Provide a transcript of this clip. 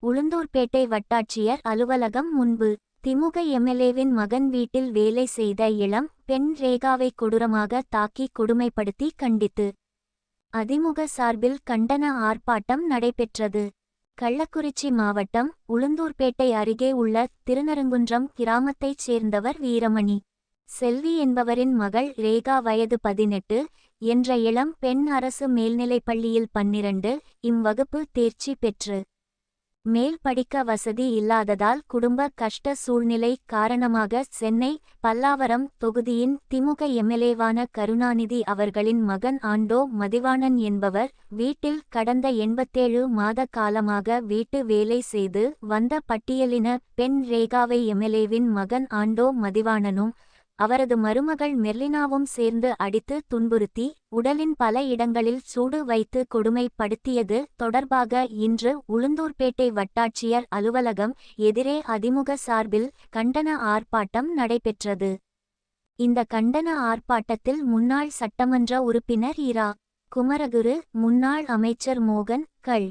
உளுந்தூர்பேட்டை வட்டாட்சியர் அலுவலகம் முன்பு திமுக எம்எல்ஏவின் மகன் வீட்டில் வேலை செய்த இளம் பெண் ரேகாவை கொடூரமாக தாக்கி கொடுமைப்படுத்தி கண்டித்து அதிமுக சார்பில் கண்டன ஆர்ப்பாட்டம் நடைபெற்றது. கள்ளக்குறிச்சி மாவட்டம் உளுந்தூர்பேட்டை அருகே உள்ள திருநரங்குன்றம் கிராமத்தைச் சேர்ந்தவர் வீரமணி செல்வி என்பவரின் மகள் ரேகா வயது 18 என்ற இளம் பெண் அரசு மேல்நிலைப்பள்ளியில் 12 வகுப்பு தேர்ச்சி பெற்று மேல் படிக்க வசதி இல்லாததால் குடும்ப கஷ்ட சூழ்நிலை காரணமாக சென்னை பல்லாவரம் தொகுதியின் திமுக எம்எல்ஏவான கருணாநிதி அவர்களின் மகன் ஆண்டோ மதிவாணன் என்பவர் வீட்டில் கடந்த 87 மாத காலமாக வீட்டு வேலை செய்து வந்த பட்டியலின பெண் ரேகாவை எம்எல்ஏவின் மகன் ஆண்டோ மதிவாணனும் அவரது மருமகள் மெர்லினாவும் சேர்ந்து அடித்து துன்புறுத்தி உடலின் பல இடங்களில் சூடு வைத்து கொடுமைப்படுத்தியது தொடர்பாக இன்று உளுந்தூர்பேட்டை வட்டாட்சியர் அலுவலகம் எதிரே அதிமுக சார்பில் கண்டன ஆர்ப்பாட்டம் நடைபெற்றது. இந்த கண்டன ஆர்ப்பாட்டத்தில் முன்னாள் சட்டமன்ற உறுப்பினர் இரா. குமரகுரு, முன்னாள் அமைச்சர் மோகன், கள்.